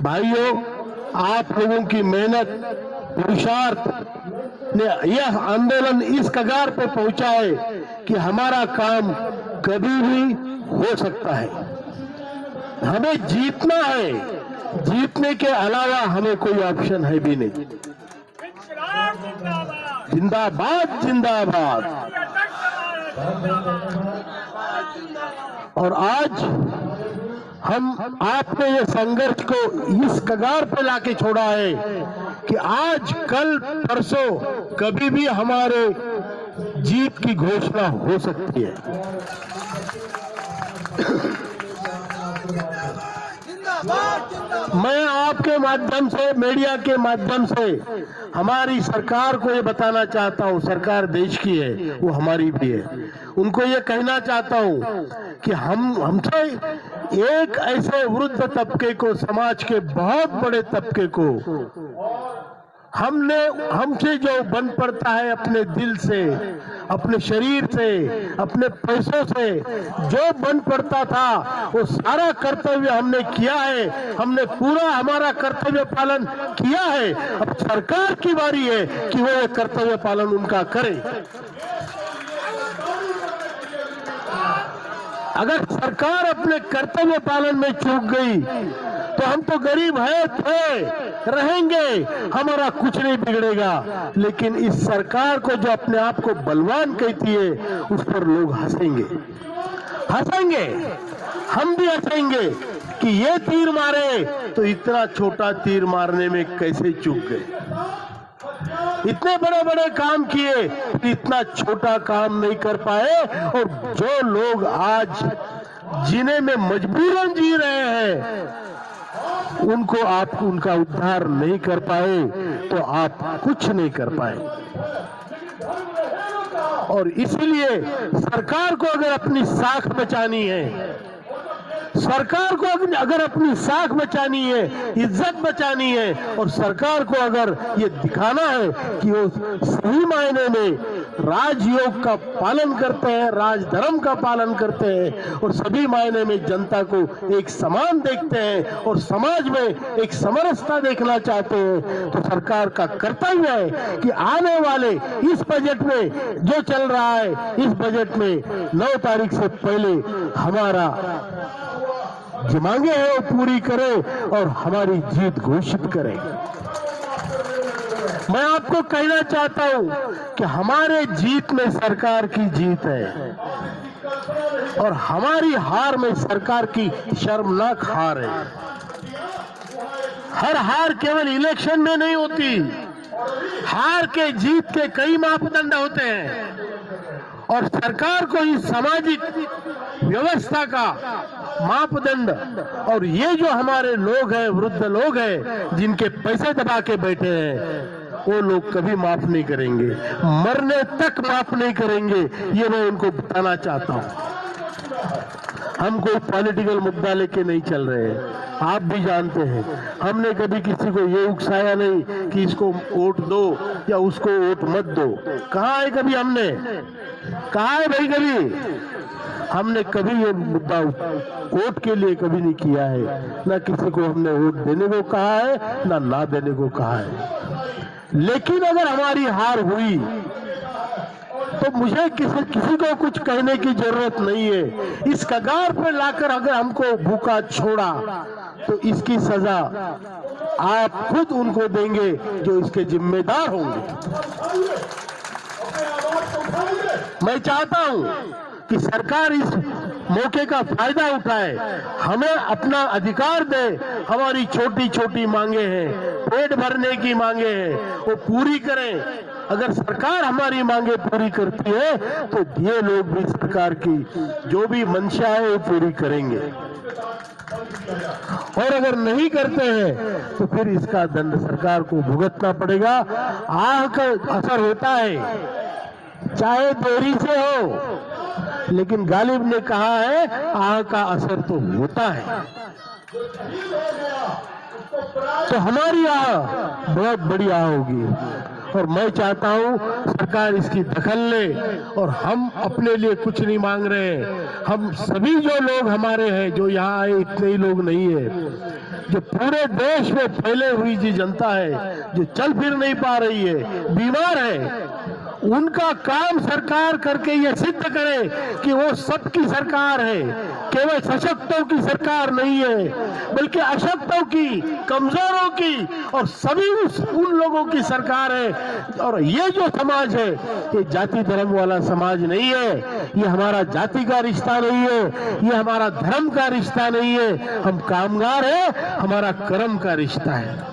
भाइयों, आप लोगों की मेहनत, पुरुषार्थ ने यह आंदोलन इस कगार पे पहुंचा है कि हमारा काम कभी भी हो सकता है। हमें जीतना है, जीतने के अलावा हमें कोई ऑप्शन है भी नहीं। जिंदाबाद जिंदाबाद। और आज हम आपने ये संघर्ष को इस कगार पे लाके छोड़ा है कि आज कल परसों कभी भी हमारे जीत की घोषणा हो सकती है। मैं आपके माध्यम से, मीडिया के माध्यम से हमारी सरकार को ये बताना चाहता हूँ, सरकार देश की है, वो हमारी भी है। उनको ये कहना चाहता हूँ कि हमसे एक ऐसे वृद्ध तबके को, समाज के बहुत बड़े तबके को हमसे जो बन पड़ता है अपने दिल से, अपने शरीर से, अपने पैसों से जो बन पड़ता था, वो सारा कर्तव्य हमने किया है। हमने पूरा हमारा कर्तव्य पालन किया है। अब सरकार की बारी है कि वो ये कर्तव्य पालन उनका करे। अगर सरकार अपने कर्तव्य पालन में चूक गई तो हम तो गरीब है, थे, रहेंगे, हमारा कुछ नहीं बिगड़ेगा। लेकिन इस सरकार को जो अपने आप को बलवान कहती है, उस पर लोग हंसेंगे, हंसेंगे, हम भी हंसेंगे कि ये तीर मारे तो इतना छोटा तीर मारने में कैसे चूक गए। इतने बड़े बड़े काम किए, इतना छोटा काम नहीं कर पाए। और जो लोग आज जीने में मजबूरन जी रहे हैं, उनको आप उनका उद्धार नहीं कर पाए तो आप कुछ नहीं कर पाए। और इसलिए सरकार को अगर अपनी साख बचानी है, सरकार को अगर अपनी साख बचानी है, इज्जत बचानी है, और सरकार को अगर ये दिखाना है कि वो सही मायने में राजयोग का पालन करते हैं, राजधर्म का पालन करते हैं, और सभी मायने में जनता को एक समान देखते हैं और समाज में एक समरसता देखना चाहते हैं, तो सरकार का कर्तव्य है कि आने वाले इस बजट में जो चल रहा है, इस बजट में 9 तारीख से पहले हमारा जो मांगे हैं वो पूरी करें और हमारी जीत घोषित करें। मैं आपको कहना चाहता हूं कि हमारे जीत में सरकार की जीत है और हमारी हार में सरकार की शर्मनाक हार है। हर हार केवल इलेक्शन में नहीं होती, हार के जीत के कई मापदंड होते हैं और सरकार को इस सामाजिक व्यवस्था का मापदंड, और ये जो हमारे लोग हैं, वृद्ध लोग हैं जिनके पैसे दबा के बैठे हैं, वो लोग कभी माफ नहीं करेंगे, मरने तक माफ नहीं करेंगे। ये मैं उनको बताना चाहता हूँ। हम कोई पॉलिटिकल मुद्दा लेके नहीं चल रहे हैं, आप भी जानते हैं। हमने कभी किसी को ये उकसाया नहीं कि इसको वोट दो या उसको वोट मत दो। कहा है कभी हमने? कहा है भाई कभी? हमने कभी ये मुद्दा वोट के लिए कभी नहीं किया है। ना किसी को हमने वोट देने को कहा है, ना देने को कहा है। लेकिन अगर हमारी हार हुई तो मुझे किसी को कुछ कहने की जरूरत नहीं है। इस कगार पर लाकर अगर हमको भूखा छोड़ा तो इसकी सजा आप खुद उनको देंगे जो इसके जिम्मेदार होंगे। मैं चाहता हूं कि सरकार इस मौके का फायदा उठाए, हमें अपना अधिकार दे। हमारी छोटी छोटी मांगे हैं, पेट भरने की मांगे हैं, वो पूरी करें। अगर सरकार हमारी मांगे पूरी करती है तो ये लोग भी सरकार की जो भी मंशा है वो पूरी करेंगे, और अगर नहीं करते हैं तो फिर इसका दंड सरकार को भुगतना पड़ेगा। आह का असर होता है, चाहे देरी से हो, लेकिन गालिब ने कहा है आह का असर तो होता है। तो हमारी आह बहुत बड़ी आह होगी और मैं चाहता हूं सरकार इसकी दखल ले। और हम अपने लिए कुछ नहीं मांग रहे हैं, हम सभी जो लोग हमारे हैं, जो यहाँ आए इतने ही लोग नहीं है, जो पूरे देश में फैले हुई जो जनता है, जो चल फिर नहीं पा रही है, बीमार है, उनका काम सरकार करके ये सिद्ध करे कि वो सबकी सरकार है, केवल सशक्तों की सरकार नहीं है, बल्कि अशक्तों की, कमजोरों की और सभी उन लोगों की सरकार है। और ये जो समाज है, ये जाति धर्म वाला समाज नहीं है, ये हमारा जाति का रिश्ता नहीं है, ये हमारा धर्म का रिश्ता नहीं है, हम कामगार है, हमारा कर्म का रिश्ता है।